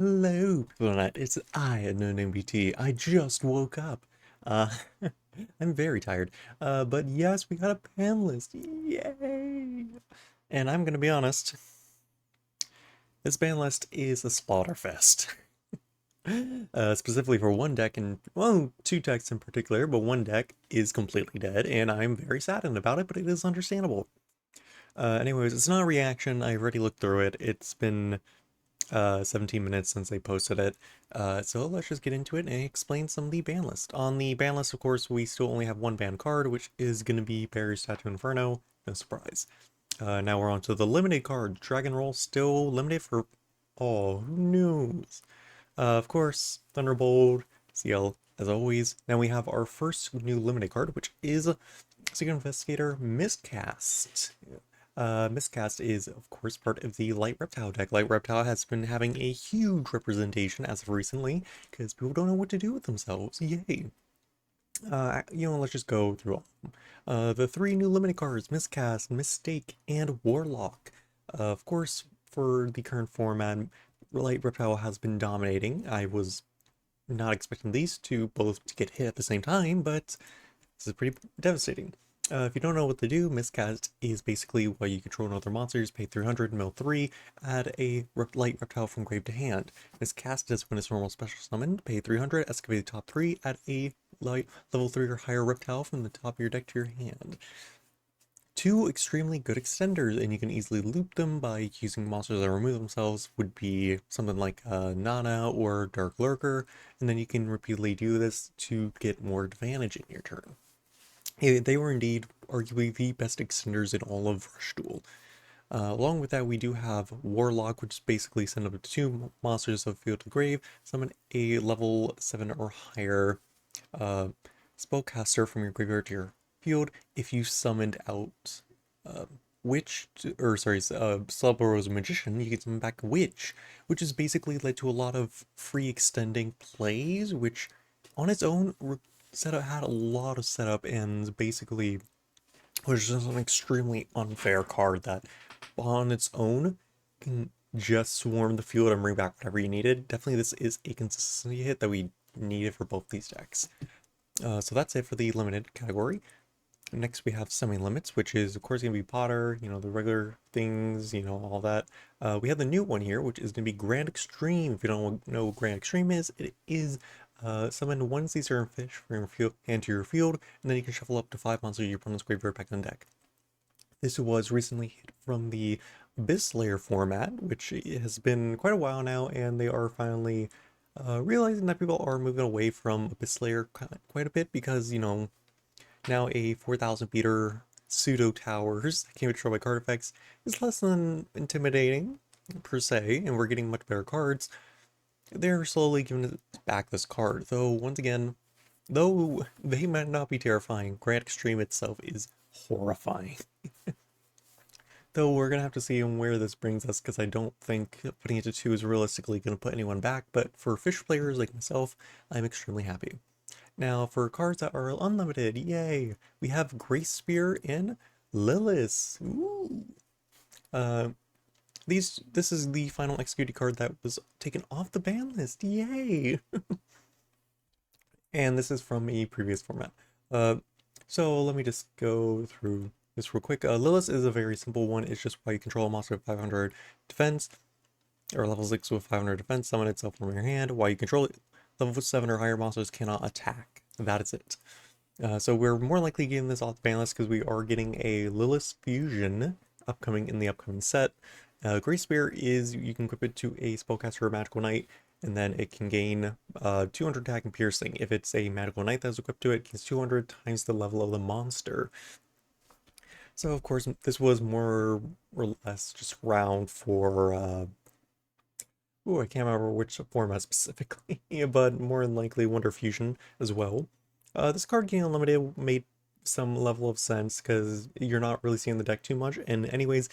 Hello, Planet. It's I, Unknown MBT. I just woke up. Uh, I'm very tired. But yes, we got a ban list. Yay! And I'm gonna be honest, this ban list is a slaughterfest. Specifically for one deck, and well, two decks in particular, but one deck is completely dead, and I'm very saddened about it, but it is understandable. Anyways, it's not a reaction. I already looked through it. It's been 17 minutes since they posted it. So let's just get into it and explain some of the ban list. On the ban list, of course, we still only have one ban card, which is going to be Barry's Tattoo Inferno. No surprise. Now we're on to the limited card. Dragon Roll still limited for, oh, who knows? Of course, Thunderbolt, CL, as always. Now we have our first new limited card, which is Secret Investigator Miscast. Miscast is, of course, part of the Light Reptile deck. Light Reptile has been having a huge representation as of recently, because people don't know what to do with themselves. Yay! Let's just go through all of them. The three new limited cards, Miscast, Mistake, and Warlock. Of course, for the current format, Light Reptile has been dominating. I was not expecting these two both to get hit at the same time, but this is pretty devastating. If you don't know what to do, Miscast is basically while you control another monsters, pay 300, mill 3, add a light reptile from grave to hand. Miscast is when it's normal special summoned, pay 300, excavate the top 3, add a light level 3 or higher reptile from the top of your deck to your hand. Two extremely good extenders, and you can easily loop them by using monsters that remove themselves, would be something like Nana or Dark Lurker, and then you can repeatedly do this to get more advantage in your turn. They were indeed arguably the best extenders in all of Rush Duel. Along with that, we do have Warlock, which is basically send up to two monsters of Field to Grave, summon a level 7 or higher spellcaster from your graveyard to your field. If you summoned out Celeb Magician, you can summon back Witch, which has basically led to a lot of free extending plays, which on its own setup had a lot of setup and basically was just an extremely unfair card that on its own can just swarm the field and bring back whatever you needed. Definitely this is a consistency hit that we needed for both these decks. So that's it for the limited category. Next we have semi-limits, which is of course going to be Potter, the regular things, all that. We have the new one here, which is going to be Grand Extreme. If you don't know what Grand Extreme is, it is summon one sea certain fish from your field hand to your field, and then you can shuffle up to 5 monsters of your opponent's graveyard back in the deck. This was recently hit from the Abyss Layer format, which has been quite a while now, and they are finally realizing that people are moving away from Abyss Layer quite a bit because, now a 4,000 meter pseudo towers that can be controlled by card effects is less than intimidating per se, and we're getting much better cards. They're slowly giving us back this card, though once again, though they might not be terrifying, Grand Extreme itself is horrifying. Though we're gonna have to see where this brings us, because I don't think putting it to 2 is realistically gonna put anyone back, but for fish players like myself, I'm extremely happy. Now, for cards that are unlimited, yay! We have Grace Spear and Lilius. Ooh. This is the final Executie card that was taken off the ban list. Yay! And this is from a previous format. So let me just go through this real quick. Lilius is a very simple one. It's just why you control a monster with 500 defense, or level 6 with 500 defense, summon itself from your hand. While you control it, level 7 or higher monsters cannot attack. That is it. So we're more likely getting this off the ban list because we are getting a Lilius Fusion upcoming in the upcoming set. Grace Spear is, you can equip it to a Spellcaster or Magical Knight, and then it can gain 200 attack and piercing. If it's a Magical Knight that's equipped to it, it gains 200 times the level of the monster. So of course, this was more or less just round for, I can't remember which format specifically, but more than likely Wonder Fusion as well. This card getting unlimited made some level of sense because you're not really seeing the deck too much, and anyways,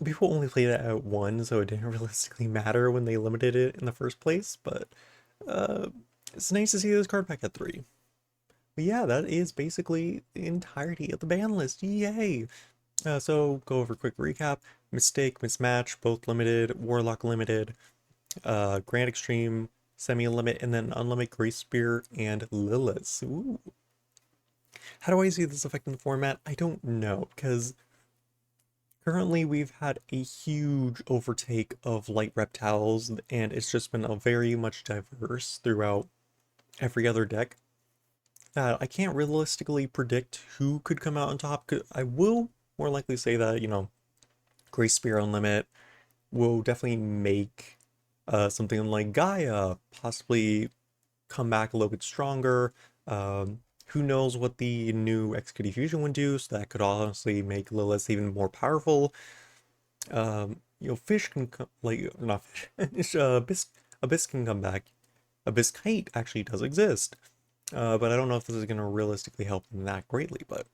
people only played it at 1, so it didn't realistically matter when they limited it in the first place, but it's nice to see this card back at 3. But yeah, that is basically the entirety of the ban list. Yay! So go over a quick recap. Mistake, Mismatch, both limited. Warlock limited. Grand Extreme, Semi-Limit, and then Unlimited Grace Spear and Lilius. Ooh. How do I see this affecting the format? I don't know, because currently we've had a huge overtake of light reptiles, and it's just been a very much diverse throughout every other deck. I can't realistically predict who could come out on top. I will more likely say that, Grace Spear Unlimited will definitely make something like Gaia possibly come back a little bit stronger. Who knows what the new Executie fusion would do, so that could honestly make Lilith even more powerful. Fish can come, like, not fish, Abyss can come back. Abyss Kite actually does exist, but I don't know if this is going to realistically help them that greatly, but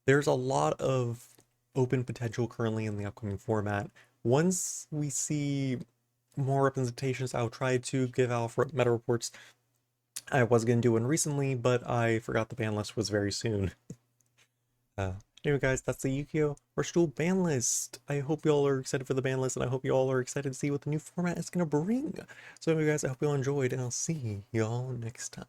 there's a lot of open potential currently in the upcoming format. Once we see more representations, I'll try to give out meta reports. I was going to do one recently, but I forgot the ban list was very soon. Uh, anyway, guys, that's the Yu-Gi-Oh! Rush Duel ban list. I hope you all are excited for the ban list, and I hope you all are excited to see what the new format is going to bring. So anyway, guys, I hope you all enjoyed, and I'll see y'all next time.